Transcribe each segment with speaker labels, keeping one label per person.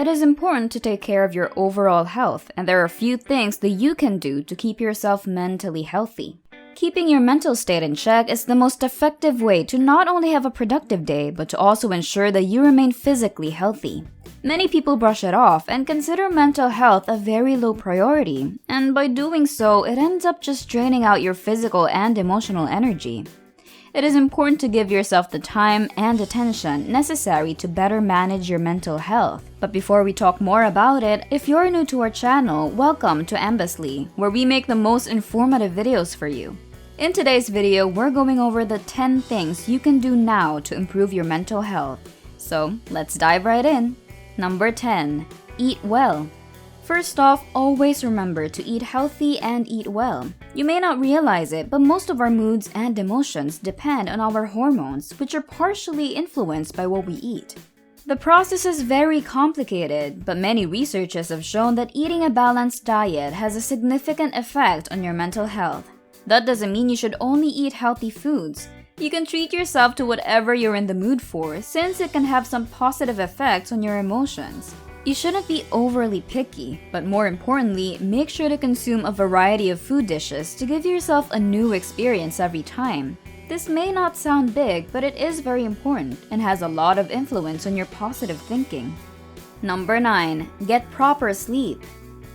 Speaker 1: It is important to take care of your overall health, and there are a few things that you can do to keep yourself mentally healthy. Keeping your mental state in check is the most effective way to not only have a productive day, but to also ensure that you remain physically healthy. Many people brush it off and consider mental health a very low priority, and by doing so, it ends up just draining out your physical and emotional energy. It is important to give yourself the time and attention necessary to better manage your mental health. But before we talk more about it, if you're new to our channel, welcome to Ambestlie, where we make the most informative videos for you. In today's video, we're going over the 10 things you can do now to improve your mental health. So, let's dive right in. Number 10. Eat well. First off, always remember to eat healthy and eat well. You may not realize it, but most of our moods and emotions depend on our hormones, which are partially influenced by what we eat. The process is very complicated, but many researchers have shown that eating a balanced diet has a significant effect on your mental health. That doesn't mean you should only eat healthy foods. You can treat yourself to whatever you're in the mood for, since it can have some positive effects on your emotions. You shouldn't be overly picky, but more importantly, make sure to consume a variety of food dishes to give yourself a new experience every time. This may not sound big, but it is very important and has a lot of influence on your positive thinking. Number 9. Get proper sleep.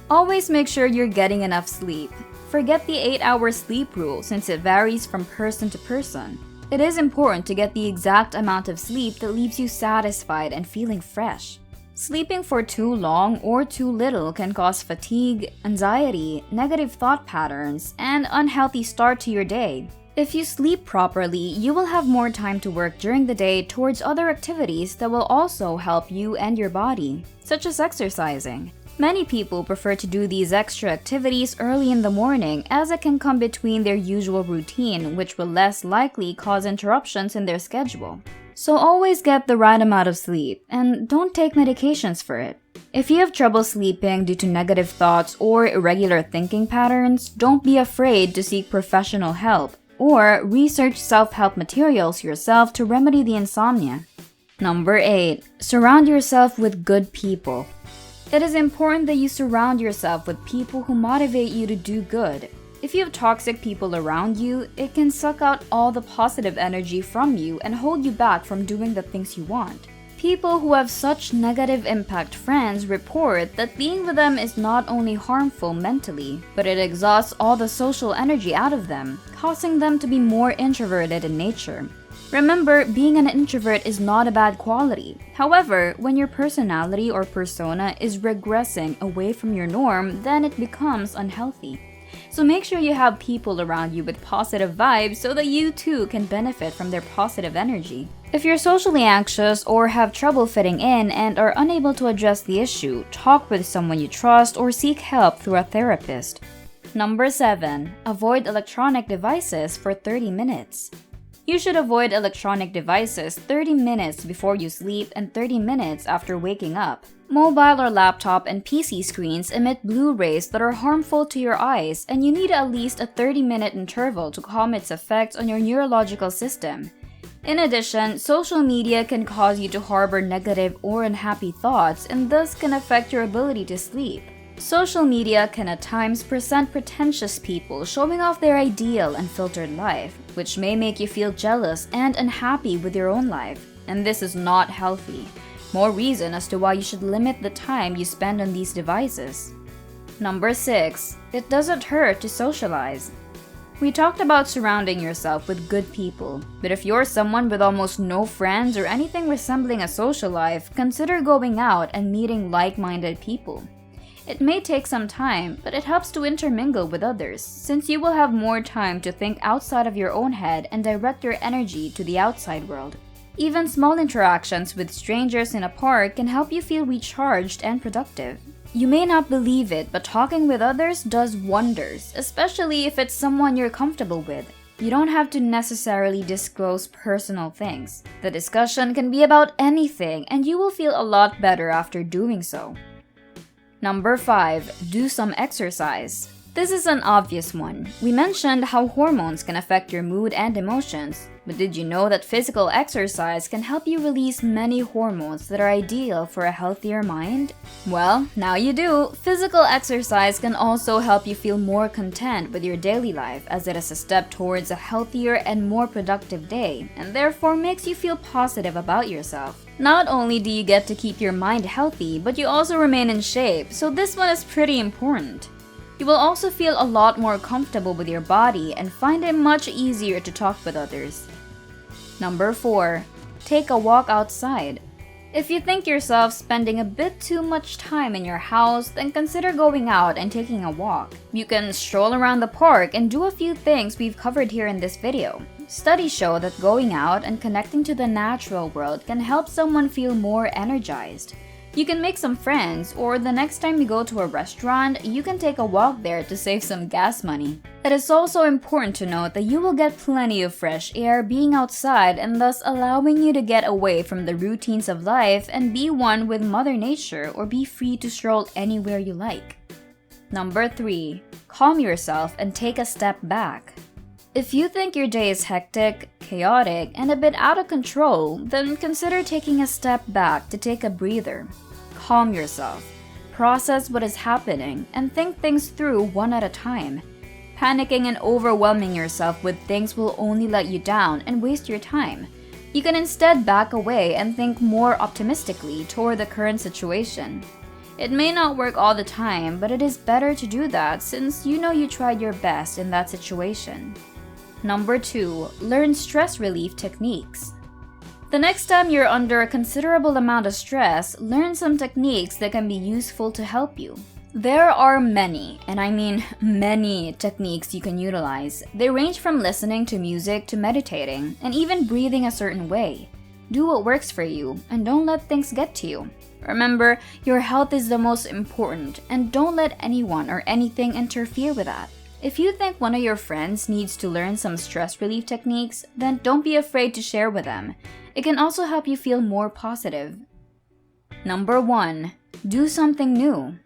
Speaker 1: Always make sure you're getting enough sleep. Forget the 8-hour sleep rule since it varies from person to person. It is important to get the exact amount of sleep that leaves you satisfied and feeling fresh. Sleeping for too long or too little can cause fatigue, anxiety, negative thought patterns, and unhealthy start to your day. If you sleep properly, you will have more time to work during the day towards other activities that will also help you and your body, such as exercising. Many people prefer to do these extra activities early in the morning as it can come between their usual routine, which will less likely cause interruptions in their schedule. So always get the right amount of sleep, and don't take medications for it. If you have trouble sleeping due to negative thoughts or irregular thinking patterns, don't be afraid to seek professional help, or research self-help materials yourself to remedy the insomnia. Number 8. Surround yourself with good people. It is important that you surround yourself with people who motivate you to do good. If you have toxic people around you, it can suck out all the positive energy from you and hold you back from doing the things you want. People who have such negative impact friends report that being with them is not only harmful mentally, but it exhausts all the social energy out of them, causing them to be more introverted in nature. Remember, being an introvert is not a bad quality. However, when your personality or persona is regressing away from your norm, then it becomes unhealthy. So make sure you have people around you with positive vibes so that you too can benefit from their positive energy. If you're socially anxious or have trouble fitting in and are unable to address the issue, talk with someone you trust or seek help through a therapist. Number 7. Avoid electronic devices for 30 minutes. You should avoid electronic devices 30 minutes before you sleep and 30 minutes after waking up. Mobile or laptop and PC screens emit blue rays that are harmful to your eyes, and you need at least a 30-minute interval to calm its effects on your neurological system. In addition, social media can cause you to harbor negative or unhappy thoughts and thus can affect your ability to sleep. Social media can at times present pretentious people showing off their ideal and filtered life, which may make you feel jealous and unhappy with your own life, and this is not healthy. More reason as to why you should limit the time you spend on these devices. Number 6. It doesn't hurt to socialize. We talked about surrounding yourself with good people, but if you're someone with almost no friends or anything resembling a social life, consider going out and meeting like-minded people. It may take some time, but it helps to intermingle with others, since you will have more time to think outside of your own head and direct your energy to the outside world. Even small interactions with strangers in a park can help you feel recharged and productive. You may not believe it, but talking with others does wonders, especially if it's someone you're comfortable with. You don't have to necessarily disclose personal things. The discussion can be about anything, and you will feel a lot better after doing so. Number 5. Do some exercise. This is an obvious one. We mentioned how hormones can affect your mood and emotions, but did you know that physical exercise can help you release many hormones that are ideal for a healthier mind? Well, now you do! Physical exercise can also help you feel more content with your daily life, as it is a step towards a healthier and more productive day, and therefore makes you feel positive about yourself. Not only do you get to keep your mind healthy, but you also remain in shape, so this one is pretty important. You will also feel a lot more comfortable with your body and find it much easier to talk with others. Number 4. Take a walk outside. If you think yourself spending a bit too much time in your house, then consider going out and taking a walk. You can stroll around the park and do a few things we've covered here in this video. Studies show that going out and connecting to the natural world can help someone feel more energized. You can make some friends, or the next time you go to a restaurant, you can take a walk there to save some gas money. It is also important to note that you will get plenty of fresh air being outside and thus allowing you to get away from the routines of life and be one with Mother Nature or be free to stroll anywhere you like. Number 3. Calm yourself and take a step back. If you think your day is hectic, chaotic, and a bit out of control, then consider taking a step back to take a breather. Calm yourself, process what is happening, and think things through one at a time. Panicking and overwhelming yourself with things will only let you down and waste your time. You can instead back away and think more optimistically toward the current situation. It may not work all the time, but it is better to do that since you know you tried your best in that situation. Number 2. Learn stress relief techniques. The next time you're under a considerable amount of stress, learn some techniques that can be useful to help you. There are many, and I mean many, techniques you can utilize. They range from listening to music to meditating, and even breathing a certain way. Do what works for you, and don't let things get to you. Remember, your health is the most important, and don't let anyone or anything interfere with that. If you think one of your friends needs to learn some stress relief techniques, then don't be afraid to share with them. It can also help you feel more positive. Number 1. Do something new.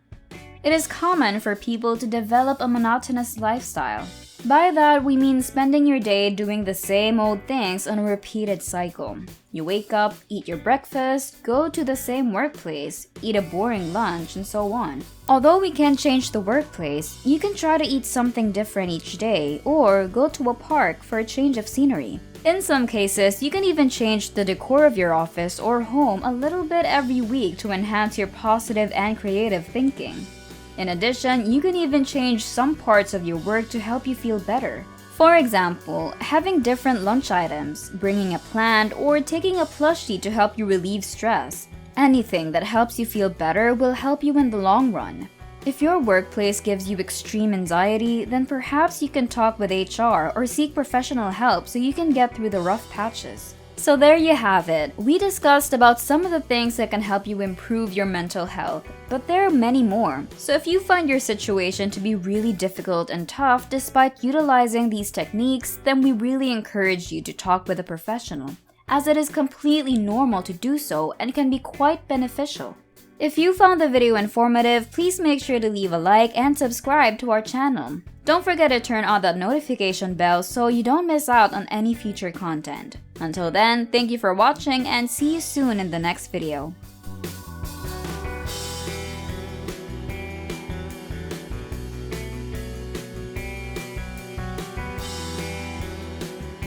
Speaker 1: It is common for people to develop a monotonous lifestyle. By that, we mean spending your day doing the same old things on a repeated cycle. You wake up, eat your breakfast, go to the same workplace, eat a boring lunch, and so on. Although we can't change the workplace, you can try to eat something different each day or go to a park for a change of scenery. In some cases, you can even change the decor of your office or home a little bit every week to enhance your positive and creative thinking. In addition, you can even change some parts of your work to help you feel better. For example, having different lunch items, bringing a plant, or taking a plushie to help you relieve stress. Anything that helps you feel better will help you in the long run. If your workplace gives you extreme anxiety, then perhaps you can talk with HR or seek professional help so you can get through the rough patches. So there you have it. We discussed about some of the things that can help you improve your mental health, but there are many more. So if you find your situation to be really difficult and tough despite utilizing these techniques, then we really encourage you to talk with a professional, as it is completely normal to do so and can be quite beneficial. If you found the video informative, please make sure to leave a like and subscribe to our channel. Don't forget to turn on that notification bell so you don't miss out on any future content. Until then, thank you for watching and see you soon in the next video.